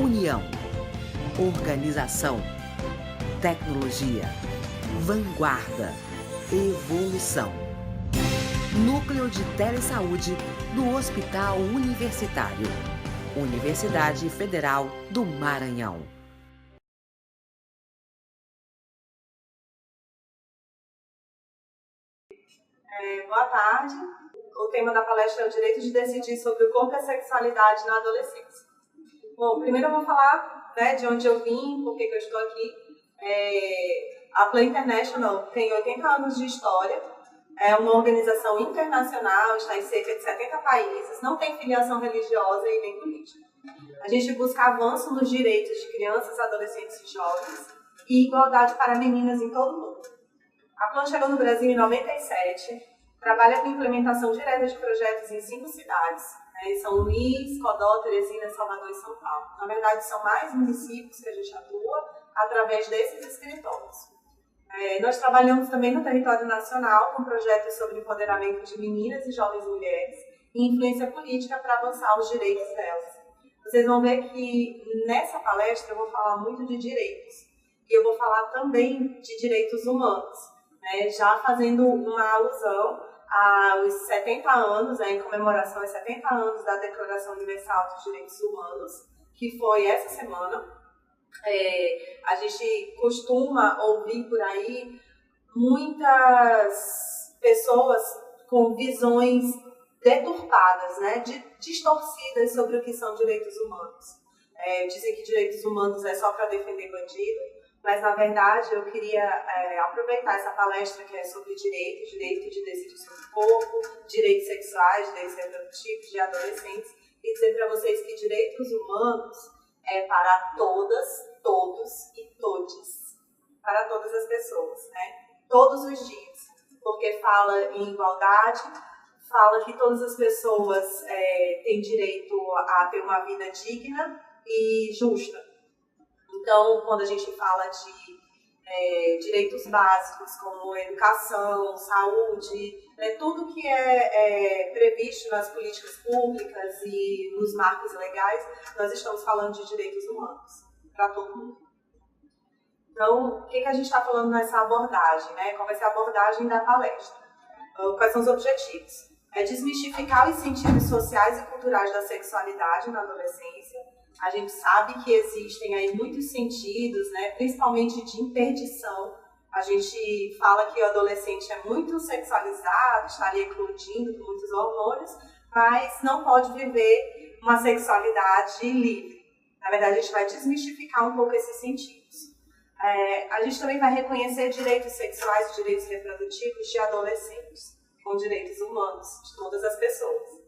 União, organização, tecnologia, vanguarda, evolução. Núcleo de Telesaúde do Hospital Universitário. Universidade Federal do Maranhão. Boa tarde. O tema da palestra é o direito de decidir sobre o corpo e a sexualidade na adolescência. Bom, primeiro eu vou falar de onde eu vim, por que eu estou aqui. A Plan International tem 80 anos de história, é uma organização internacional, está em cerca de 70 países, não tem filiação religiosa e nem política. A gente busca avanço nos direitos de crianças, adolescentes e jovens e igualdade para meninas em todo o mundo. A Plan chegou no Brasil em 97, trabalha com implementação direta de projetos em 5 cidades, São Luís, Codó, Teresina, Salvador e São Paulo. Na verdade, são mais municípios que a gente atua através desses escritórios. Nós trabalhamos também no território nacional com projetos sobre empoderamento de meninas e jovens mulheres e influência política para avançar os direitos delas. Vocês vão ver que nessa palestra eu vou falar muito de direitos e eu vou falar também de direitos humanos, já fazendo uma alusão aos 70 anos, em comemoração aos 70 anos da Declaração Universal dos Direitos Humanos, que foi essa semana. A gente costuma ouvir por aí muitas pessoas com visões deturpadas, distorcidas sobre o que são direitos humanos. Dizem que direitos humanos é só para defender bandido, mas, na verdade, eu queria aproveitar essa palestra que é sobre direito de decidir sobre o corpo, direitos sexuais, direitos reprodutivos de adolescentes, e dizer para vocês que direitos humanos é para todas, todos e todes, para todas as pessoas, todos os dias, porque fala em igualdade, fala que todas as pessoas têm direito a ter uma vida digna e justa. Então, quando a gente fala de direitos básicos como educação, saúde, tudo que é previsto nas políticas públicas e nos marcos legais, nós estamos falando de direitos humanos para todo mundo. Então, o que a gente está falando nessa abordagem? Qual vai ser a abordagem da palestra? Quais são os objetivos? É desmistificar os sentidos sociais e culturais da sexualidade na adolescência. A gente sabe que existem aí muitos sentidos, principalmente de interdição. A gente fala que o adolescente é muito sexualizado, estaria eclodindo com muitos hormônios, mas não pode viver uma sexualidade livre. Na verdade, a gente vai desmistificar um pouco esses sentidos. A gente também vai reconhecer direitos sexuais e direitos reprodutivos de adolescentes, com direitos humanos de todas as pessoas.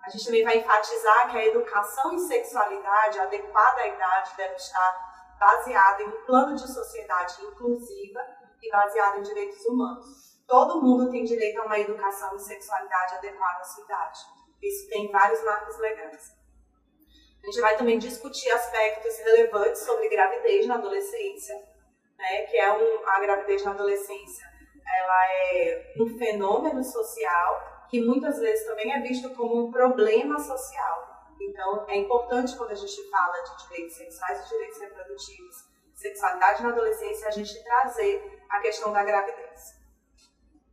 A gente também vai enfatizar que a educação em sexualidade adequada à idade deve estar baseada em um plano de sociedade inclusiva e baseada em direitos humanos. Todo mundo tem direito a uma educação em sexualidade adequada à sua idade. Isso tem vários marcos legais. A gente vai também discutir aspectos relevantes sobre gravidez na adolescência, que é a gravidez na adolescência. Ela é um fenômeno social que muitas vezes também é visto como um problema social. Então, é importante quando a gente fala de direitos sexuais e direitos reprodutivos, sexualidade na adolescência, a gente trazer a questão da gravidez.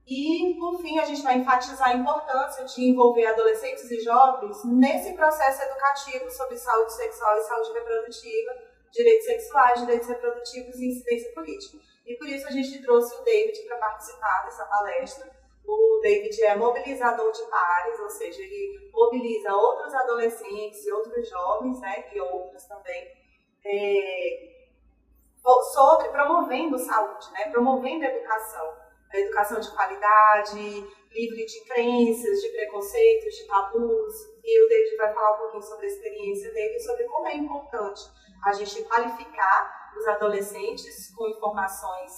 E, por fim, a gente vai enfatizar a importância de envolver adolescentes e jovens nesse processo educativo sobre saúde sexual e saúde reprodutiva, direitos sexuais, direitos reprodutivos e incidência política. E por isso a gente trouxe o David para participar dessa palestra. O David é mobilizador de pares, ou seja, ele mobiliza outros adolescentes e outros jovens, e outros também, sobre promovendo saúde, promovendo a educação de qualidade, livre de crenças, de preconceitos, de tabus. E o David vai falar um pouquinho sobre a experiência dele e sobre como é importante a gente qualificar os adolescentes com informações,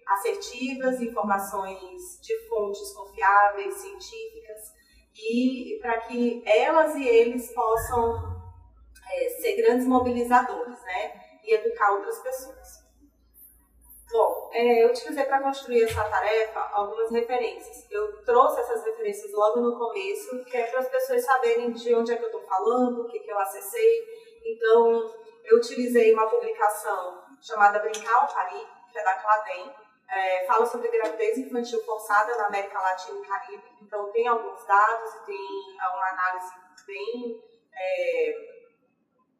assertivas, informações de fontes confiáveis, científicas, e para que elas e eles possam ser grandes mobilizadores, e educar outras pessoas. Bom, eu utilizei para construir essa tarefa algumas referências. Eu trouxe essas referências logo no começo, que é para as pessoas saberem de onde é que eu estou falando, o que eu acessei, Então, eu utilizei uma publicação chamada Brincar ou Parir, que é da Cladem, fala sobre gravidez infantil forçada na América Latina e Caribe. Então, tem alguns dados e tem uma análise bem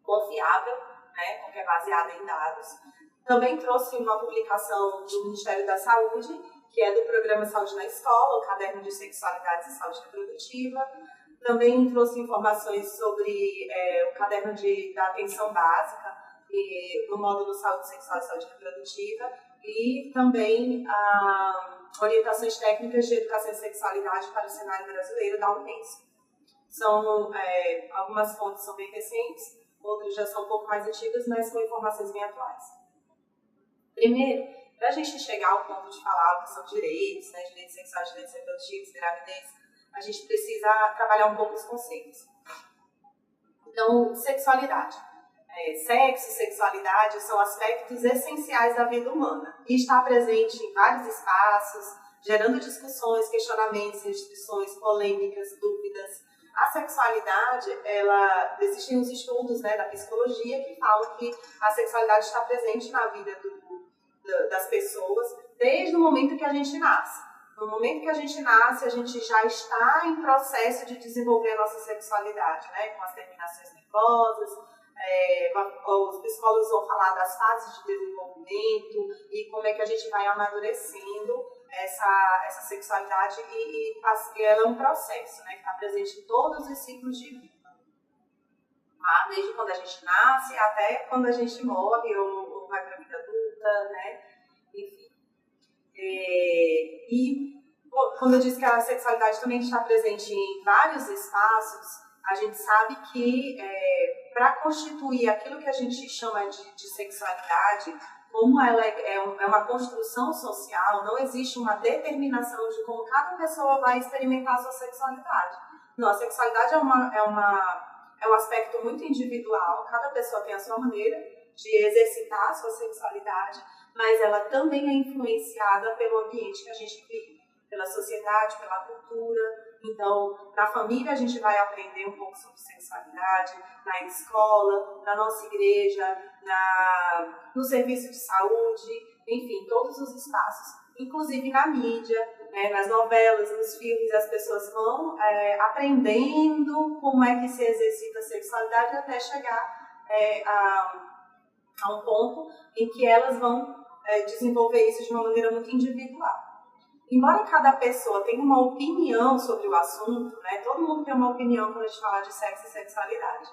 confiável, né, porque é baseada em dados. Também trouxe uma publicação do Ministério da Saúde, que é do Programa Saúde na Escola, o Caderno de Sexualidade e Saúde Reprodutiva. Também trouxe informações sobre o Caderno da Atenção Básica, no módulo Saúde Sexual e Saúde Reprodutiva, e também orientações técnicas de educação e sexualidade para o cenário brasileiro da Unesco. Algumas fontes são bem recentes, outras já são um pouco mais antigas, mas com informações bem atuais. Primeiro, para a gente chegar ao ponto de falar o que são direitos, né, direitos sexuais, direitos reprodutivos, gravidez, a gente precisa trabalhar um pouco os conceitos. Então, sexualidade. Sexo e sexualidade são aspectos essenciais da vida humana e está presente em vários espaços, gerando discussões, questionamentos, restrições, polêmicas, dúvidas. A sexualidade, existem os estudos, né, da psicologia que falam que a sexualidade está presente na vida das pessoas desde o momento que a gente nasce. No momento que a gente nasce, a gente já está em processo de desenvolver a nossa sexualidade, né, com as terminações nervosas. Os psicólogos vão falar das fases de desenvolvimento e como é que a gente vai amadurecendo essa sexualidade e ela é um processo, né, que está presente em todos os ciclos de vida. Desde quando a gente nasce até quando a gente morre ou vai para a vida adulta, né, enfim. E quando eu disse que a sexualidade também está presente em vários espaços, a gente sabe que para constituir aquilo que a gente chama de sexualidade, como ela é uma construção social, não existe uma determinação de como cada pessoa vai experimentar a sua sexualidade. Não, a sexualidade é um aspecto muito individual, cada pessoa tem a sua maneira de exercitar a sua sexualidade, mas ela também é influenciada pelo ambiente que a gente vive, pela sociedade, pela cultura. Então, na família a gente vai aprender um pouco sobre sexualidade, na escola, na nossa igreja, no serviço de saúde, enfim, todos os espaços. Inclusive na mídia, né, nas novelas, nos filmes, as pessoas vão aprendendo como é que se exercita a sexualidade até chegar a um ponto em que elas vão desenvolver isso de uma maneira muito individual. Embora cada pessoa tenha uma opinião sobre o assunto, né, todo mundo tem uma opinião quando a gente fala de sexo e sexualidade.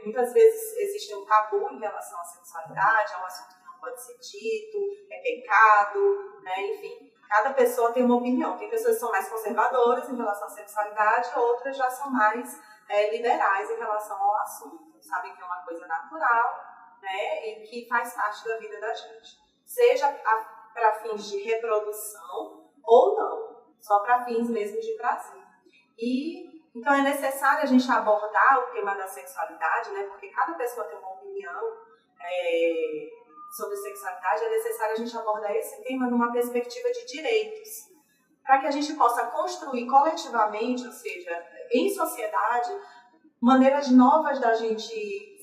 Muitas vezes existe um tabu em relação à sexualidade, é um assunto que não pode ser dito, é pecado, né, enfim. Cada pessoa tem uma opinião. Tem pessoas que são mais conservadoras em relação à sexualidade, outras já são mais liberais em relação ao assunto. Sabem que é uma coisa natural, né, e que faz parte da vida da gente. Seja para fins de reprodução ou não, só para fins mesmo de prazer. Então é necessário a gente abordar o tema da sexualidade, né, porque cada pessoa tem uma opinião sobre sexualidade, é necessário a gente abordar esse tema numa perspectiva de direitos, para que a gente possa construir coletivamente, ou seja, em sociedade, maneiras novas da gente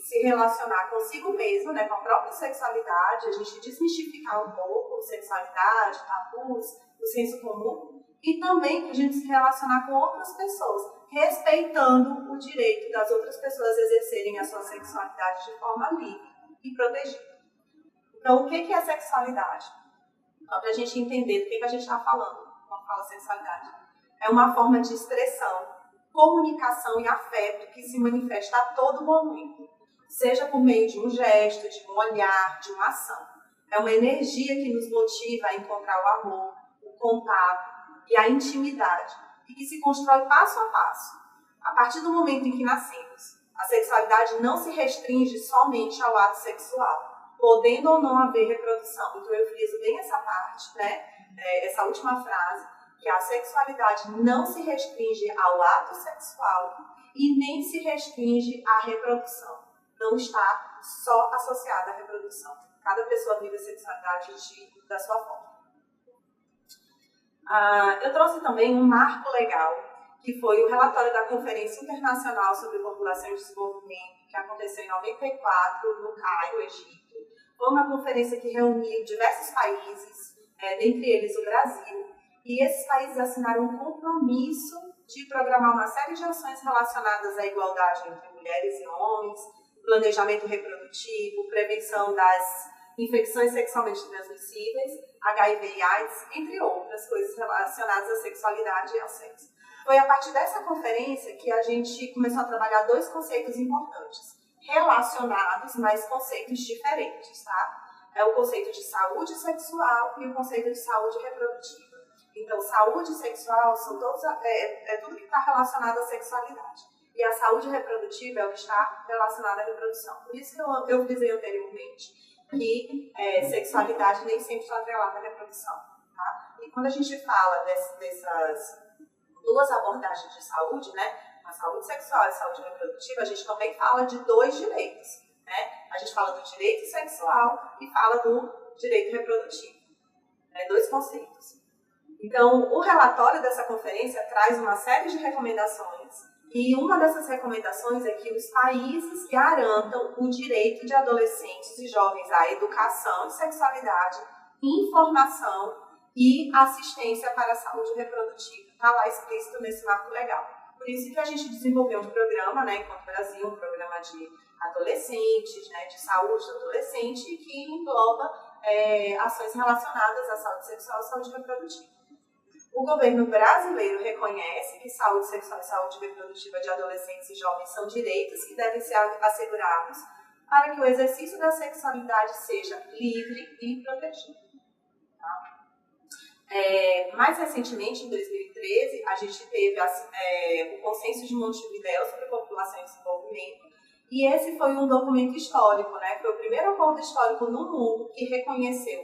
se relacionar consigo mesmo, né, com a própria sexualidade, a gente desmistificar um pouco sexualidade, tabus, o senso comum, e também a gente se relacionar com outras pessoas, respeitando o direito das outras pessoas exercerem a sua sexualidade de forma livre e protegida. Então, o que é sexualidade? Só para a gente entender do que a gente está falando quando fala sexualidade. É uma forma de expressão, comunicação e afeto que se manifesta a todo momento, seja por meio de um gesto, de um olhar, de uma ação. É uma energia que nos motiva a encontrar o amor, o contato e a intimidade, e que se constrói passo a passo. A partir do momento em que nascemos, a sexualidade não se restringe somente ao ato sexual, podendo ou não haver reprodução. Então eu friso bem essa parte, né? Essa última frase, que a sexualidade não se restringe ao ato sexual e nem se restringe à reprodução. Não está só associada à reprodução. Cada pessoa vive a sexualidade da sua forma. Eu trouxe também um marco legal, que foi o relatório da Conferência Internacional sobre População e Desenvolvimento, que aconteceu em 94, no Cairo, Egito. Foi uma conferência que reuniu diversos países, dentre eles o Brasil, e esses países assinaram um compromisso de programar uma série de ações relacionadas à igualdade entre mulheres e homens, planejamento reprodutivo, prevenção das infecções sexualmente transmissíveis, HIV e AIDS, entre outras coisas relacionadas à sexualidade e ao sexo. Foi a partir dessa conferência que a gente começou a trabalhar dois conceitos importantes, relacionados, mas conceitos diferentes, tá? É o conceito de saúde sexual e o conceito de saúde reprodutiva. Então, saúde sexual são todos, é tudo que está relacionado à sexualidade. E a saúde reprodutiva é o que está relacionado à reprodução. Por isso que eu dizia anteriormente que sexualidade nem sempre está atrelada à reprodução. Tá? E quando a gente fala dessas duas abordagens de saúde, né, a saúde sexual e a saúde reprodutiva, a gente também fala de dois direitos. Né? A gente fala do direito sexual e fala do direito reprodutivo. Dois conceitos. Então, o relatório dessa conferência traz uma série de recomendações e uma dessas recomendações é que os países garantam o direito de adolescentes e jovens à educação de sexualidade, informação e assistência para a saúde reprodutiva. Está lá explícito nesse marco legal. Por isso que a gente desenvolveu um programa, né, enquanto Brasil, um programa de adolescentes, né, de saúde do adolescente, que engloba ações relacionadas à saúde sexual e saúde reprodutiva. O governo brasileiro reconhece que saúde sexual e saúde reprodutiva de adolescentes e jovens são direitos que devem ser assegurados para que o exercício da sexualidade seja livre e protegido. Tá? Mais recentemente, em 2013, a gente teve o Consenso de Montevidéu sobre População e Desenvolvimento, e esse foi um documento histórico, né? Foi o primeiro acordo histórico no mundo que reconheceu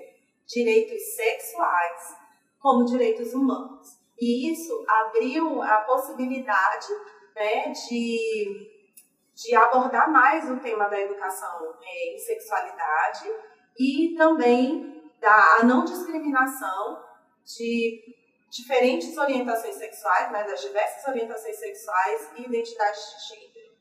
direitos sexuais como direitos humanos. E isso abriu a possibilidade, né, de abordar mais o tema da educação em sexualidade e também da não discriminação de diferentes orientações sexuais, né, das diversas orientações sexuais e identidades de gênero.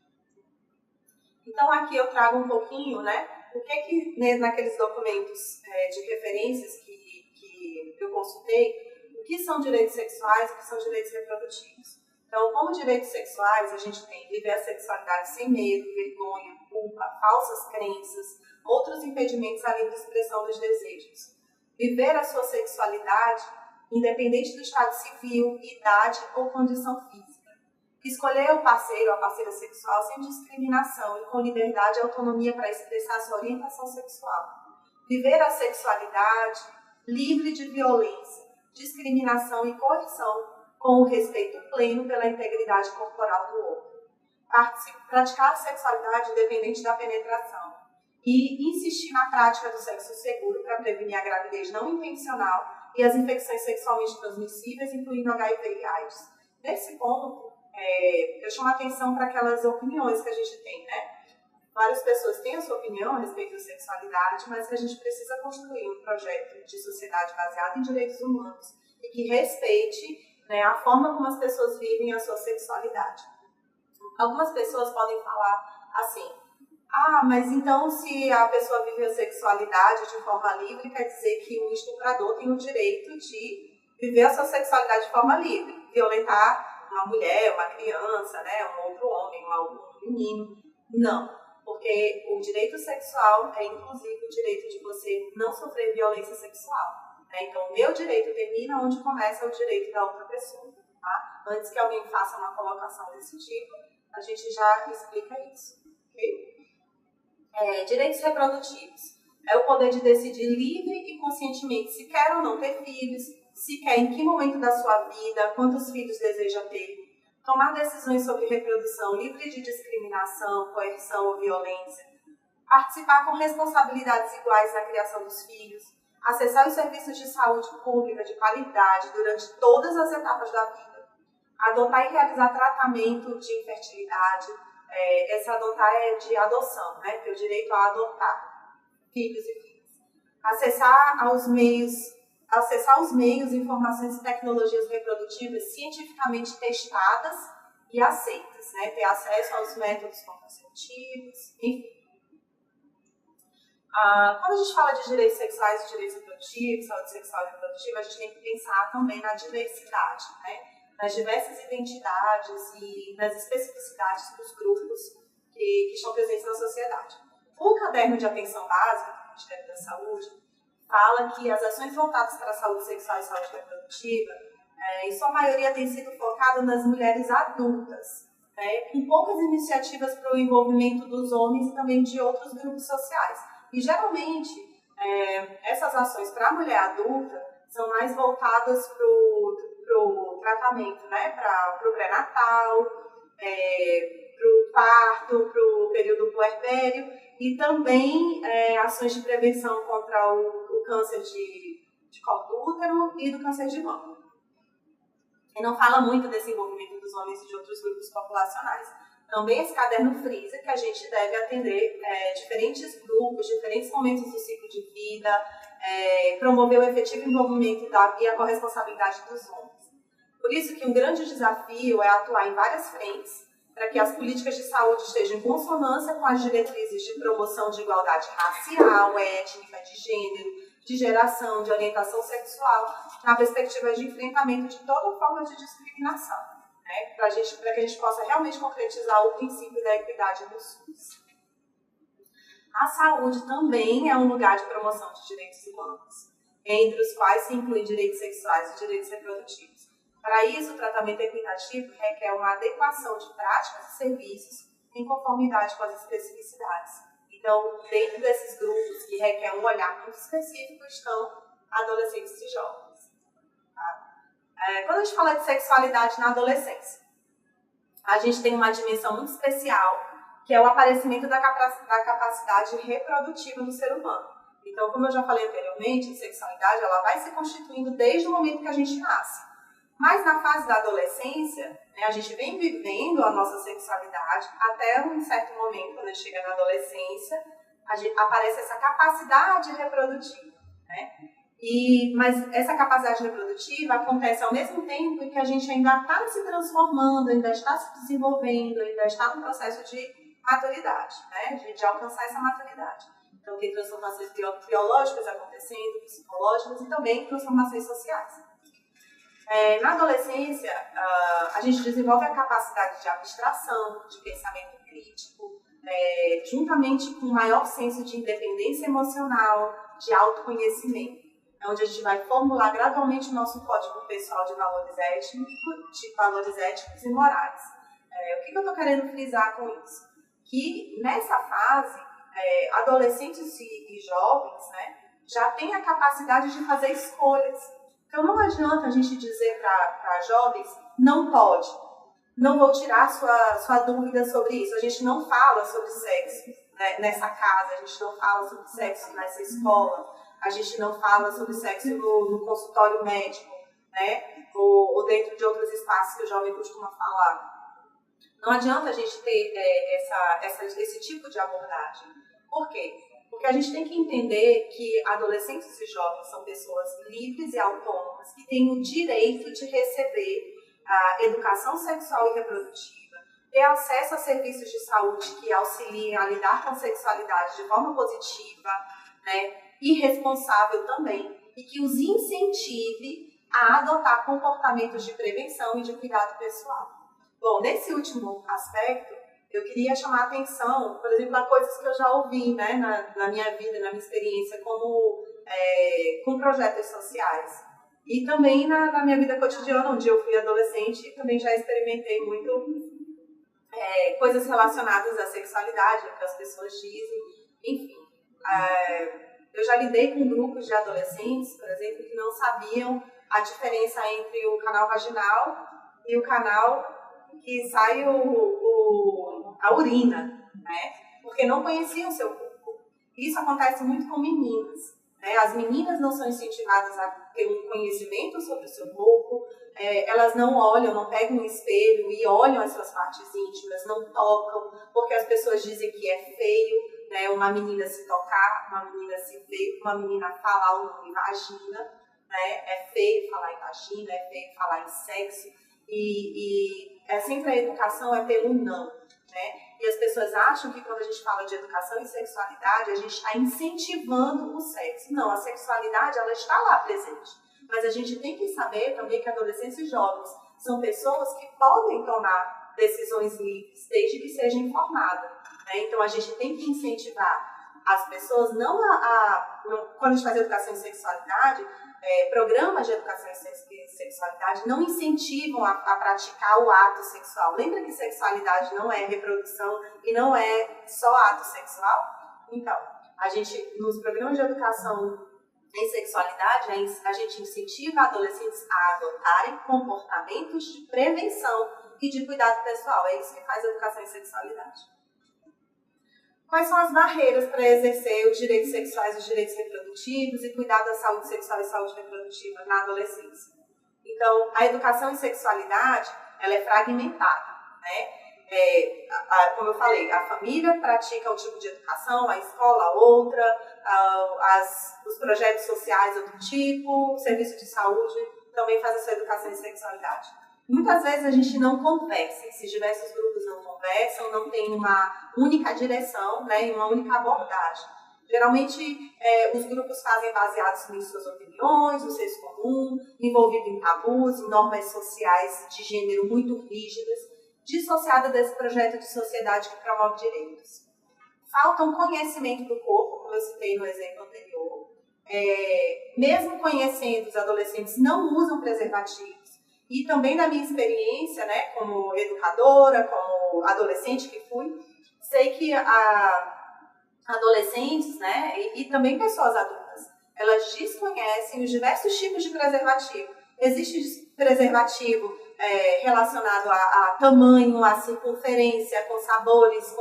Então aqui eu trago um pouquinho, né, o que naqueles documentos de referências que eu consultei, o que são direitos sexuais e o que são direitos reprodutivos. Então, como direitos sexuais, a gente tem viver a sexualidade sem medo, vergonha, culpa, falsas crenças, outros impedimentos à livre expressão dos desejos. Viver a sua sexualidade, independente do estado civil, idade ou condição física. Escolher o parceiro ou a parceira sexual sem discriminação e com liberdade e autonomia para expressar sua orientação sexual. Viver a sexualidade livre de violência, discriminação e coerção, com o respeito pleno pela integridade corporal do outro. Praticar a sexualidade independente da penetração e insistir na prática do sexo seguro para prevenir a gravidez não intencional e as infecções sexualmente transmissíveis, incluindo HIV e AIDS. Nesse ponto, eu chamo a atenção para aquelas opiniões que a gente tem, né? Várias pessoas têm a sua opinião a respeito da sexualidade, mas que a gente precisa construir um projeto de sociedade baseado em direitos humanos e que respeite, né, a forma como as pessoas vivem a sua sexualidade. Algumas pessoas podem falar assim, mas então se a pessoa vive a sexualidade de forma livre, quer dizer que o estuprador tem o direito de viver a sua sexualidade de forma livre, violentar uma mulher, uma criança, né, um outro homem, um menino. Não. Porque o direito sexual é, inclusive, o direito de você não sofrer violência sexual. Né? Então, o meu direito termina onde começa o direito da outra pessoa. Tá? Antes que alguém faça uma colocação desse tipo, a gente já explica isso. Okay? Direitos reprodutivos. É o poder de decidir livre e conscientemente se quer ou não ter filhos, se quer em que momento da sua vida, quantos filhos deseja ter. Tomar decisões sobre reprodução livre de discriminação, coerção ou violência, participar com responsabilidades iguais na criação dos filhos, acessar os serviços de saúde pública de qualidade durante todas as etapas da vida, adotar e realizar tratamento de infertilidade, esse adotar é de adoção, né? Ter o direito a adotar filhos e filhas, acessar aos meios acessar os meios, informações e tecnologias reprodutivas cientificamente testadas e aceitas, né? Ter acesso aos métodos contraceptivos, enfim. Quando a gente fala de direitos sexuais e direitos reprodutivos, saúde sexual e reprodutiva, a gente tem que pensar também na diversidade, né? Nas diversas identidades e nas especificidades dos grupos que estão presentes na sociedade. O Caderno de Atenção Básica do Ministério da Saúde fala que as ações voltadas para a saúde sexual e saúde reprodutiva, em sua maioria, têm sido focadas nas mulheres adultas, né? Com poucas iniciativas para o envolvimento dos homens e também de outros grupos sociais. E, geralmente, essas ações para a mulher adulta são mais voltadas para o tratamento, né? Para o pré-natal, para o parto, para o período puerpério e também ações de prevenção contra o câncer de colo do útero e do câncer de mama. E não fala muito desse envolvimento dos homens e de outros grupos populacionais. Também esse caderno frisa que a gente deve atender diferentes grupos, diferentes momentos do ciclo de vida, promover o efetivo envolvimento e a corresponsabilidade dos homens. Por isso que um grande desafio é atuar em várias frentes para que as políticas de saúde estejam em consonância com as diretrizes de promoção de igualdade racial, étnica, de gênero, de geração, de orientação sexual, na perspectiva de enfrentamento de toda forma de discriminação. Né, para que a gente possa realmente concretizar o princípio da equidade no SUS. A saúde também é um lugar de promoção de direitos humanos, entre os quais se incluem direitos sexuais e direitos reprodutivos. Para isso, o tratamento equitativo requer uma adequação de práticas e serviços em conformidade com as especificidades. Então, dentro desses grupos que requer um olhar muito específico estão adolescentes e jovens. Quando a gente fala de sexualidade na adolescência, a gente tem uma dimensão muito especial, que é o aparecimento da capacidade reprodutiva do ser humano. Então, como eu já falei anteriormente, a sexualidade ela vai se constituindo desde o momento que a gente nasce. Mas na fase da adolescência, né, a gente vem vivendo a nossa sexualidade até um certo momento, quando a gente chega na adolescência, aparece essa capacidade reprodutiva, né? Mas essa capacidade reprodutiva acontece ao mesmo tempo em que a gente ainda está se transformando, ainda está se desenvolvendo, ainda está no processo de maturidade, né? De alcançar essa maturidade. Então, tem transformações biológicas acontecendo, psicológicas e também transformações sociais. Na adolescência, a gente desenvolve a capacidade de abstração, de pensamento crítico, juntamente com um maior senso de independência emocional, de autoconhecimento. É onde a gente vai formular gradualmente o nosso código pessoal de valores éticos e morais. O que eu estou querendo frisar com isso? Que nessa fase, adolescentes e jovens, né, já têm a capacidade de fazer escolhas. Então não adianta a gente dizer para jovens, não pode, não vou tirar sua dúvida sobre isso. A gente não fala sobre sexo, né, nessa casa, a gente não fala sobre sexo nessa escola. A gente não fala sobre sexo no consultório médico, né? Ou dentro de outros espaços que o jovem costuma falar. Não adianta a gente ter esse tipo de abordagem. Por quê? Porque a gente tem que entender que adolescentes e jovens são pessoas livres e autônomas que têm o direito de receber a educação sexual e reprodutiva, ter acesso a serviços de saúde que auxiliem a lidar com a sexualidade de forma positiva, né? E responsável também, e que os incentive a adotar comportamentos de prevenção e de cuidado pessoal. Bom, nesse último aspecto, eu queria chamar a atenção, por exemplo, a coisas que eu já ouvi, né, na minha vida, na minha experiência com projetos sociais. E também na minha vida cotidiana, onde eu fui adolescente e também já experimentei muito coisas relacionadas à sexualidade, o que as pessoas dizem, enfim. Eu já lidei com grupos de adolescentes, por exemplo, que não sabiam a diferença entre o canal vaginal e o canal que sai a urina, né? Porque não conheciam o seu corpo. Isso acontece muito com meninas, né? As meninas não são incentivadas a ter um conhecimento sobre o seu corpo, elas não olham, não pegam um espelho e olham as suas partes íntimas, não tocam, porque as pessoas dizem que é feio, né, uma menina se tocar, uma menina se ver, uma menina falar o nome vagina, né? É feio falar em vagina, é feio falar em sexo, e sempre a educação é pelo não, né? E as pessoas acham que quando a gente fala de educação e sexualidade, a gente está incentivando o sexo. Não, a sexualidade ela está lá presente. Mas a gente tem que saber também que adolescentes e jovens são pessoas que podem tomar decisões livres, desde que seja informada, né? Então a gente tem que incentivar as pessoas, não quando a gente faz educação em sexualidade, programas de educação em sexualidade não incentivam a praticar o ato sexual. Lembra que sexualidade não é reprodução e não é só ato sexual? Então, a gente, nos programas de educação em sexualidade, a gente incentiva adolescentes a adotarem comportamentos de prevenção e de cuidado pessoal. É isso que faz a educação em sexualidade. Quais são as barreiras para exercer os direitos sexuais, os direitos reprodutivos e cuidar da saúde sexual e saúde reprodutiva na adolescência? Então, a educação em sexualidade, ela é fragmentada, né? Como eu falei, a família pratica um tipo de educação, a escola outra, os projetos sociais outro tipo, o serviço de saúde também faz a sua educação em sexualidade. Muitas vezes a gente não conversa, esses diversos grupos não conversam, não tem uma única direção, né, e uma única abordagem. Geralmente, os grupos fazem baseados em suas opiniões, no senso comum, envolvido em tabus, em normas sociais de gênero muito rígidas, dissociada desse projeto de sociedade que promove direitos. Falta um conhecimento do corpo, como eu citei no exemplo anterior. Mesmo conhecendo, os adolescentes não usam preservativos. E também da minha experiência, né, como educadora, como adolescente que fui, sei que adolescentes, né, e também pessoas adultas, elas desconhecem os diversos tipos de preservativo. Existe preservativo relacionado a tamanho, a circunferência, com sabores,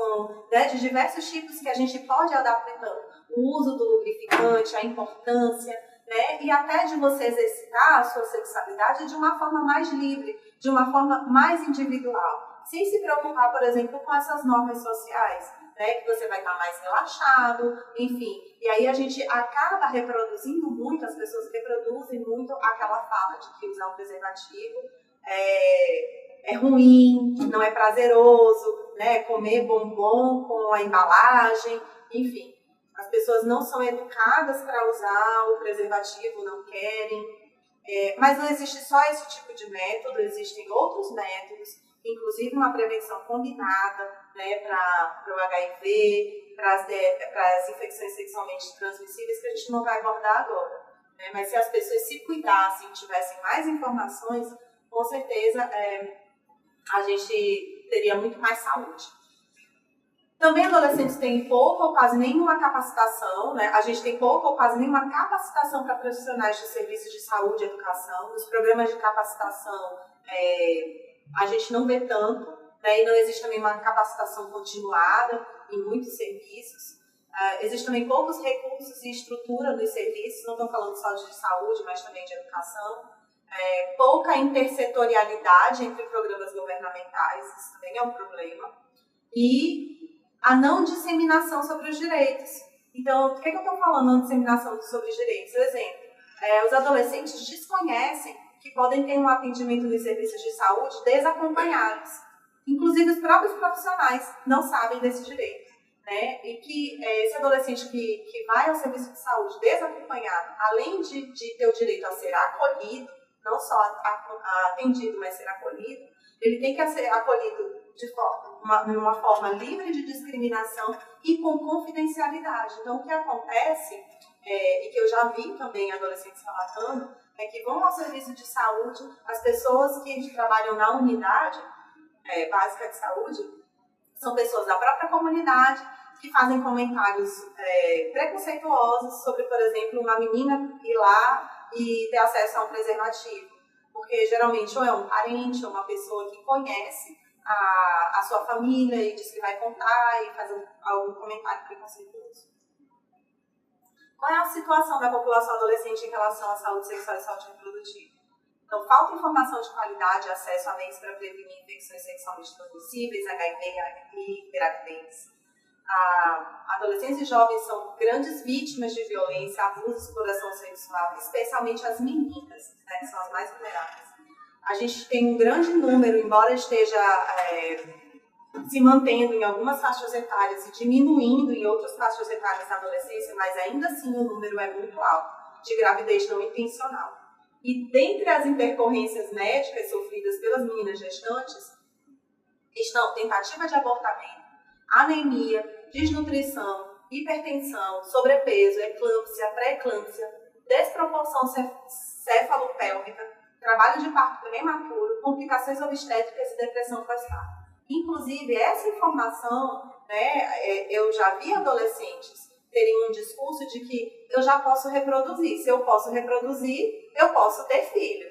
né, de diversos tipos que a gente pode adaptando. O uso do lubrificante, a importância, né, e até de você exercitar a sua sexualidade de uma forma mais livre, de uma forma mais individual, sem se preocupar, por exemplo, com essas normas sociais, né, que você vai estar mais relaxado, enfim. E aí a gente acaba reproduzindo muito, as pessoas reproduzem muito aquela fala de que usar um preservativo é ruim, não é prazeroso, né, comer bombom com a embalagem, enfim. As pessoas não são educadas para usar o preservativo, não querem. Mas não existe só esse tipo de método, existem outros métodos, inclusive uma prevenção combinada, né, para o HIV, para as infecções sexualmente transmissíveis, que a gente não vai abordar agora. Né? Mas se as pessoas se cuidassem, tivessem mais informações, com certeza a gente teria muito mais saúde. Também adolescentes têm pouca ou quase nenhuma capacitação, né? A gente tem pouca ou quase nenhuma capacitação para profissionais de serviços de saúde e educação. Nos programas de capacitação, a gente não vê tanto, né? E não existe também uma capacitação continuada em muitos serviços. Existem também poucos recursos e estrutura nos serviços, não estou falando só de saúde, mas também de educação. Pouca intersetorialidade entre programas governamentais, isso também é um problema. E a não disseminação sobre os direitos. Então, por que eu estou falando não disseminação sobre os direitos? Por exemplo, os adolescentes desconhecem que podem ter um atendimento nos serviços de saúde desacompanhados. Inclusive, os próprios profissionais não sabem desse direito. Né? E que esse adolescente que vai ao serviço de saúde desacompanhado, além de ter o direito a ser acolhido, não só atendido, mas ser acolhido, ele tem que ser acolhido de uma forma livre de discriminação e com confidencialidade. Então, o que acontece, e que eu já vi também adolescentes relatando, é que vão ao serviço de saúde, as pessoas que trabalham na unidade básica de saúde são pessoas da própria comunidade que fazem comentários preconceituosos sobre, por exemplo, uma menina ir lá e ter acesso a um preservativo. Porque geralmente ou é um parente ou uma pessoa que conhece a sua família e diz que vai contar e faz algum comentário preconceituoso. Qual é a situação da população adolescente em relação à saúde sexual e saúde reprodutiva? Então, falta informação de qualidade e acesso a meios para prevenir infecções sexualmente transmissíveis, HIV e gravidez. Adolescentes e jovens são grandes vítimas de violência, abuso e exploração sexual, especialmente as meninas, né, que são as mais vulneráveis. A gente tem um grande número, embora esteja se mantendo em algumas faixas etárias e diminuindo em outras faixas etárias na adolescência, mas ainda assim o número é muito alto, de gravidez não intencional. E dentre as intercorrências médicas sofridas pelas meninas gestantes, estão tentativa de abortamento, anemia, desnutrição, hipertensão, sobrepeso, eclâmpsia, pré-eclâmpsia, desproporção cefalopélvica, trabalho de parto prematuro, complicações obstétricas e depressão pós-parto. Inclusive, essa informação, né, eu já vi adolescentes terem um discurso de que eu já posso reproduzir. Se eu posso reproduzir, eu posso ter filho.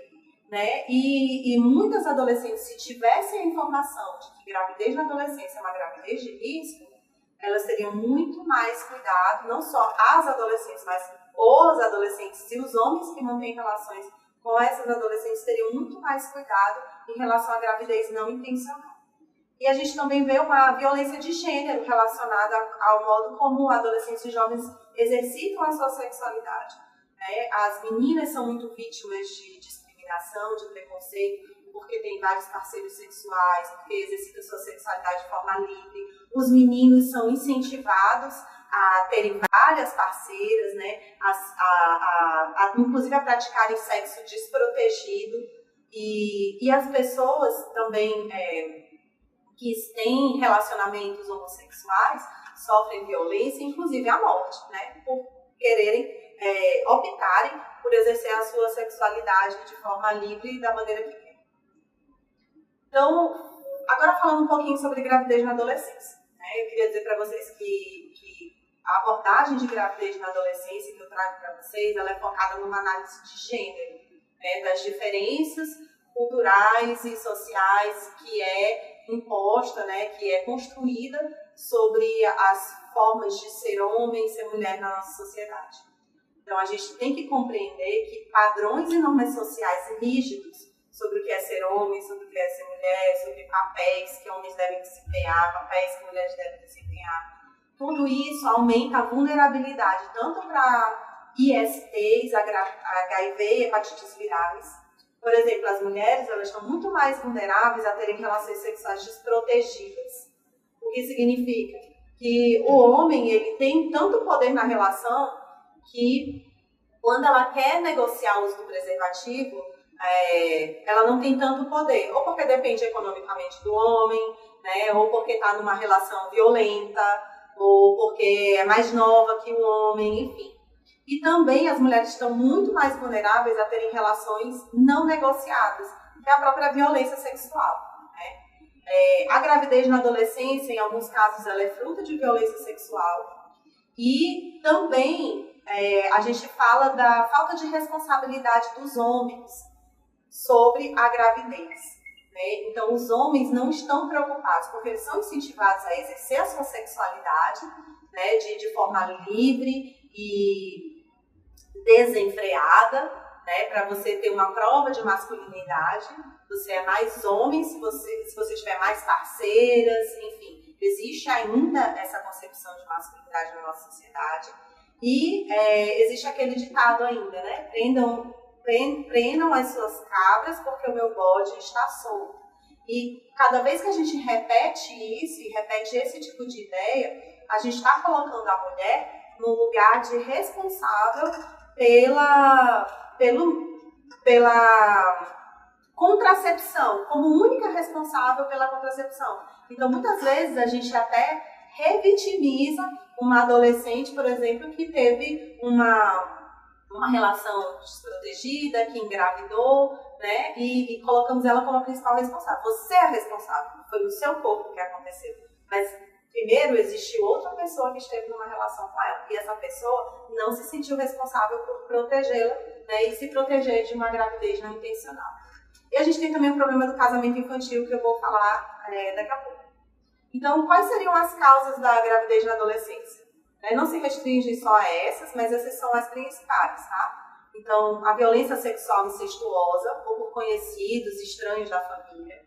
Né? E muitas adolescentes, se tivessem a informação de que gravidez na adolescência é uma gravidez de risco, elas teriam muito mais cuidado, não só as adolescentes, mas os adolescentes e os homens que mantêm relações com essas adolescentes teriam muito mais cuidado em relação à gravidez não intencional. E a gente também vê uma violência de gênero relacionada ao modo como adolescentes e jovens exercitam a sua sexualidade. Né? As meninas são muito vítimas de discriminação, de preconceito, porque tem vários parceiros sexuais, porque exercitam sua sexualidade de forma livre. Os meninos são incentivados a terem várias parceiras, né? Inclusive a praticarem sexo desprotegido. E as pessoas também que têm relacionamentos homossexuais sofrem violência, inclusive a morte, né? Por quererem, optarem por exercer a sua sexualidade de forma livre e da maneira que querem. Então, agora falando um pouquinho sobre gravidez na adolescência. Né? Eu queria dizer para vocês que a abordagem de gravidez na adolescência que eu trago para vocês, ela é focada numa análise de gênero, né? Das diferenças culturais e sociais que é imposta, né? Que é construída sobre as formas de ser homem e ser mulher na nossa sociedade. Então, a gente tem que compreender que padrões e normas sociais rígidos sobre o que é ser homem, sobre o que é ser mulher, sobre papéis que homens devem desempenhar, papéis que mulheres devem desempenhar, tudo isso aumenta a vulnerabilidade tanto para ISTs, HIV e hepatites virais. Por exemplo, as mulheres elas estão muito mais vulneráveis a terem relações sexuais desprotegidas. O que significa que o homem ele tem tanto poder na relação que quando ela quer negociar o uso do preservativo, ela não tem tanto poder, ou porque depende economicamente do homem, né, ou porque está numa relação violenta, ou porque é mais nova que o homem, enfim. E também as mulheres estão muito mais vulneráveis a terem relações não negociadas, que é a própria violência sexual. Né? A gravidez na adolescência, em alguns casos, ela é fruto de violência sexual. E também a gente fala da falta de responsabilidade dos homens sobre a gravidez. Né? Então, os homens não estão preocupados, porque eles são incentivados a exercer a sua sexualidade, né, de forma livre e desenfreada, né, para você ter uma prova de masculinidade. Você é mais homem se você tiver mais parceiras, enfim. Existe ainda essa concepção de masculinidade na nossa sociedade. E existe aquele ditado ainda, né? Prendam as suas cabras porque o meu bode está solto. E cada vez que a gente repete isso e repete esse tipo de ideia, a gente está colocando a mulher no lugar de responsável pela contracepção, como única responsável pela contracepção. Então, muitas vezes, a gente até revitimiza uma adolescente, por exemplo, que teve uma relação desprotegida, que engravidou, né? E colocamos ela como a principal responsável. Você é a responsável, foi no seu corpo que aconteceu. Mas, primeiro, existiu outra pessoa que esteve numa relação com ela. E essa pessoa não se sentiu responsável por protegê-la, né? E se proteger de uma gravidez não intencional. E a gente tem também o problema do casamento infantil, que eu vou falar daqui a pouco. Então, quais seriam as causas da gravidez na adolescência? Não se restringe só a essas, mas essas são as principais, tá? Então, a violência sexual incestuosa, ou por conhecidos, estranhos da família.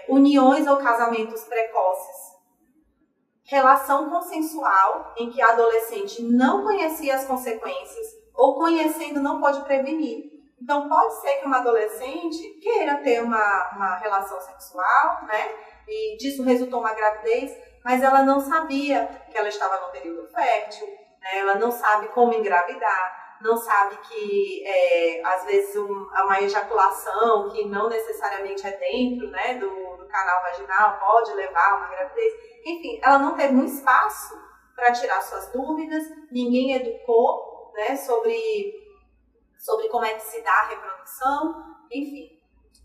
Uniões ou casamentos precoces, relação consensual, em que a adolescente não conhecia as consequências, ou conhecendo não pode prevenir. Então, pode ser que uma adolescente queira ter uma relação sexual, né? E disso resultou uma gravidez, mas ela não sabia que ela estava no período fértil, né? Ela não sabe como engravidar, não sabe que, às vezes, uma ejaculação que não necessariamente é dentro, né, do canal vaginal pode levar a uma gravidez. Enfim, ela não teve um espaço para tirar suas dúvidas, ninguém educou, né, sobre como é que se dá a reprodução, enfim.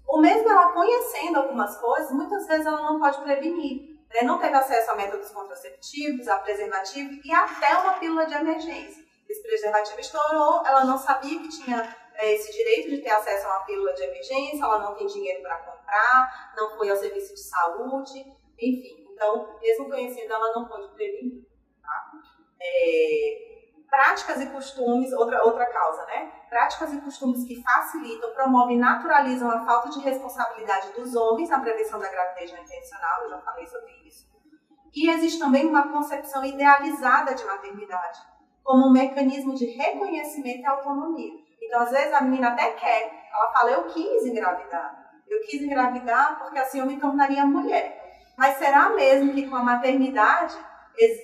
Ou mesmo ela conhecendo algumas coisas, muitas vezes ela não pode prevenir, né? Não teve acesso a métodos contraceptivos, a preservativo e até uma pílula de emergência. Esse preservativo estourou, ela não sabia que tinha esse direito de ter acesso a uma pílula de emergência, ela não tem dinheiro para comprar, não foi ao serviço de saúde, enfim. Então, mesmo conhecendo, ela não pode prevenir. Tá? Práticas e costumes, outra causa, né? Práticas e costumes que facilitam, promovem e naturalizam a falta de responsabilidade dos homens na prevenção da gravidez não intencional, eu já falei sobre isso. E existe também uma concepção idealizada de maternidade, como um mecanismo de reconhecimento e autonomia. Então, às vezes, a menina até quer, ela fala, eu quis engravidar porque assim eu me tornaria mulher. Mas será mesmo que com a maternidade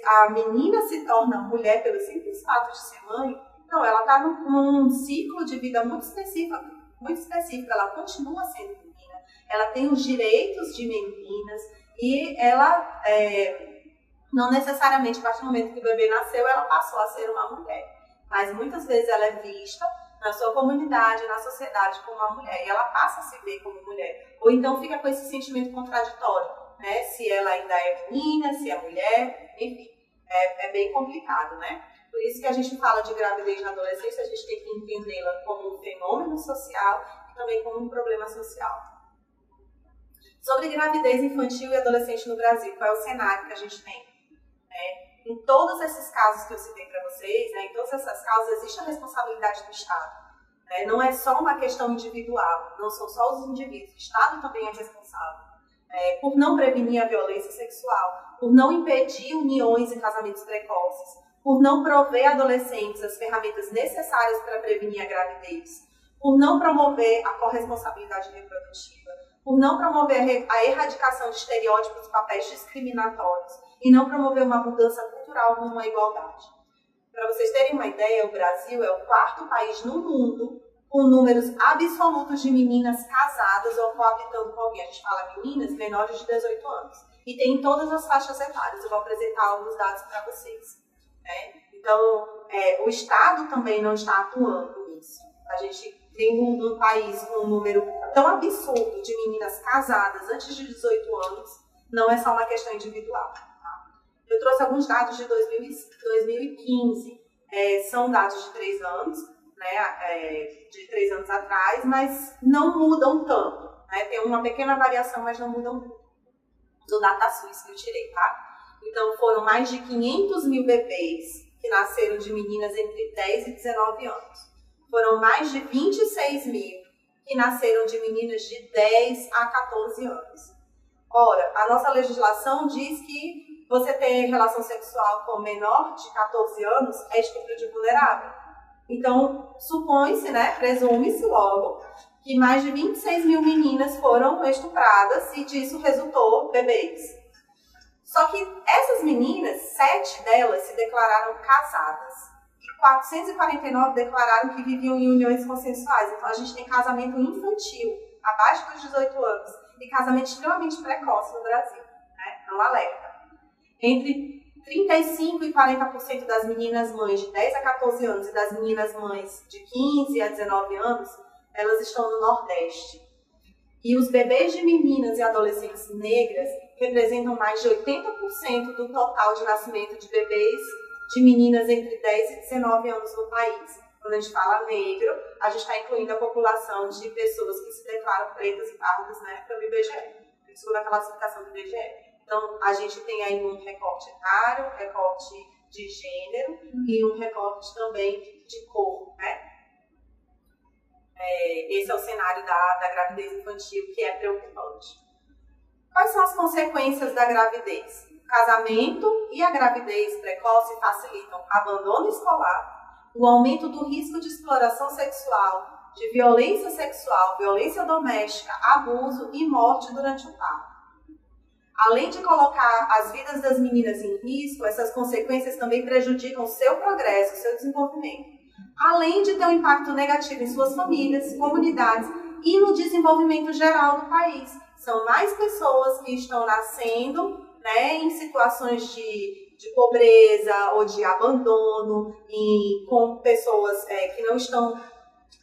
a menina se torna mulher pelo simples fato de ser mãe? Não, ela está num ciclo de vida muito específico, ela continua sendo menina, ela tem os direitos de meninas e ela, não necessariamente, a partir do momento que o bebê nasceu, ela passou a ser uma mulher. Mas muitas vezes ela é vista na sua comunidade, na sociedade, como uma mulher, e ela passa a se ver como mulher. Ou então fica com esse sentimento contraditório, né? Se ela ainda é menina, se é mulher, enfim, é bem complicado, né? Por isso que a gente fala de gravidez na adolescência, a gente tem que entendê-la como um fenômeno social e também como um problema social. Sobre gravidez infantil e adolescente no Brasil, qual é o cenário que a gente tem? Em todos esses casos que eu citei para vocês, em todas essas causas, existe a responsabilidade do Estado. Não é só uma questão individual, não são só os indivíduos, o Estado também é responsável. Por não prevenir a violência sexual, por não impedir uniões e casamentos precoces, por não prover a adolescentes as ferramentas necessárias para prevenir a gravidez, por não promover a corresponsabilidade reprodutiva, por não promover a erradicação de estereótipos e papéis discriminatórios e não promover uma mudança cultural rumo à igualdade. Para vocês terem uma ideia, o Brasil é o 4º país no mundo com números absolutos de meninas casadas ou coabitando com alguém. A gente fala meninas menores de 18 anos. E tem em todas as faixas etárias. Eu vou apresentar alguns dados para vocês. Então, o Estado também não está atuando nisso. A gente tem um país com um número tão absurdo de meninas casadas antes de 18 anos, não é só uma questão individual. Tá? Eu trouxe alguns dados de 2015. São dados de 3 anos. De 3 anos atrás, mas não mudam tanto. Tem uma pequena variação, mas não mudam muito. Do DataSUS que eu tirei, tá? Então, foram mais de 500 mil bebês que nasceram de meninas entre 10 e 19 anos. Foram mais de 26 mil que nasceram de meninas de 10 a 14 anos. Ora, a nossa legislação diz que você ter relação sexual com menor de 14 anos é estupro de vulnerável. Então, supõe-se, presume-se logo, que mais de 26 mil meninas foram estupradas e disso resultou bebês. Só que essas meninas, 7 delas se declararam casadas e 449 declararam que viviam em uniões consensuais. Então, a gente tem casamento infantil, abaixo dos 18 anos, e casamento extremamente precoce no Brasil. É um alerta. Entre 35% e 40% das meninas mães de 10 a 14 anos e das meninas mães de 15 a 19 anos, elas estão no Nordeste. E os bebês de meninas e adolescentes negras representam mais de 80% do total de nascimento de bebês de meninas entre 10 e 19 anos no país. Quando a gente fala negro, a gente está incluindo a população de pessoas que se declaram pretas e pardas, pelo IBGE, segundo a classificação do IBGE. Então, a gente tem aí um recorte etário, recorte de gênero e um recorte também de cor, Esse é o cenário da gravidez infantil, que é preocupante. Quais são as consequências da gravidez? casamento e a gravidez precoce facilitam abandono escolar, o aumento do risco de exploração sexual, de violência sexual, violência doméstica, abuso e morte durante o parto. Além de colocar as vidas das meninas em risco, essas consequências também prejudicam o seu progresso, o seu desenvolvimento, além de ter um impacto negativo em suas famílias, comunidades e no desenvolvimento geral do país. São mais pessoas que estão nascendo, né, em situações de pobreza ou de abandono, com pessoas que não estão,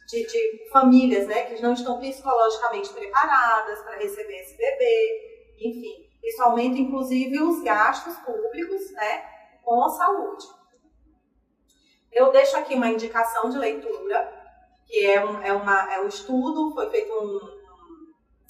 de famílias, né, que não estão psicologicamente preparadas para receber esse bebê, enfim. Isso aumenta, inclusive, os gastos públicos, né, com a saúde. Eu deixo aqui uma indicação de leitura, que é um estudo, foi feito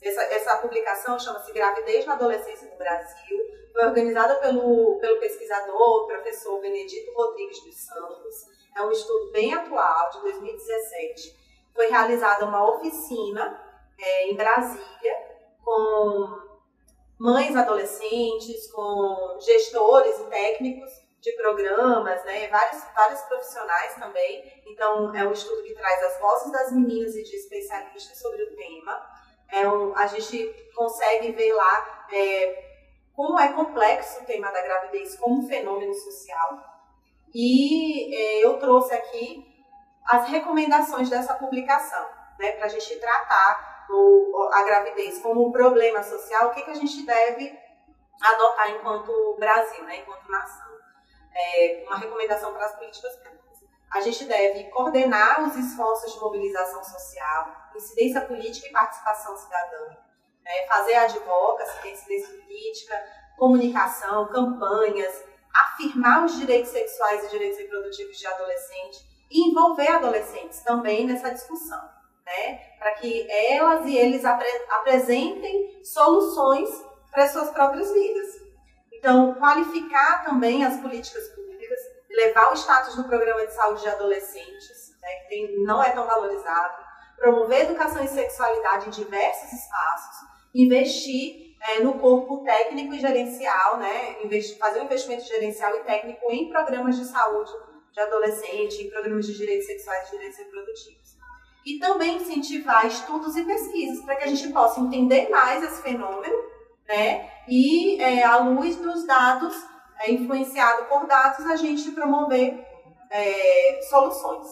essa publicação chama-se Gravidez na Adolescência no Brasil, foi organizada pelo pesquisador, professor Benedito Rodrigues dos Santos. É um estudo bem atual, de 2017. Foi realizada uma oficina em Brasília, com mães adolescentes, com gestores e técnicos de programas, né, vários profissionais também. Então, é um estudo que traz as vozes das meninas e de especialistas sobre o tema. A gente consegue ver lá como é complexo o tema da gravidez como fenômeno social. E eu trouxe aqui as recomendações dessa publicação, né, para a gente tratar a gravidez como um problema social, o que a gente deve adotar enquanto Brasil, né, enquanto nação. Uma recomendação para as políticas públicas. A gente deve coordenar os esforços de mobilização social, incidência política e participação cidadã, fazer advocacy, que é incidência política, comunicação, campanhas, afirmar os direitos sexuais e direitos reprodutivos de adolescentes e envolver adolescentes também nessa discussão, né, para que elas e eles apresentem soluções para as suas próprias vidas. Então, qualificar também as políticas públicas, levar o status do programa de saúde de adolescentes, né, que não é tão valorizado, promover educação em sexualidade em diversos espaços, investir no corpo técnico e gerencial, né, fazer um investimento gerencial e técnico em programas de saúde de adolescente, em programas de direitos sexuais e direitos reprodutivos. E também incentivar estudos e pesquisas para que a gente possa entender mais esse fenômeno, né? E à luz dos dados, influenciado por dados, a gente promover soluções.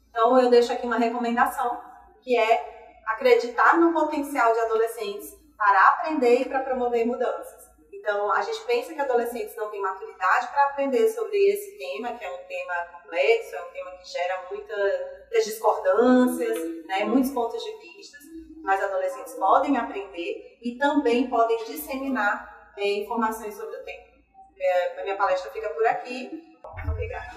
Então, eu deixo aqui uma recomendação, que é acreditar no potencial de adolescentes para aprender e para promover mudanças. Então, a gente pensa que adolescentes não têm maturidade para aprender sobre esse tema, que é um tema complexo, é um tema que gera muitas discordâncias, né, muitos pontos de vista, mas adolescentes podem aprender e também podem disseminar informações sobre o tema. A minha palestra fica por aqui. Muito obrigada.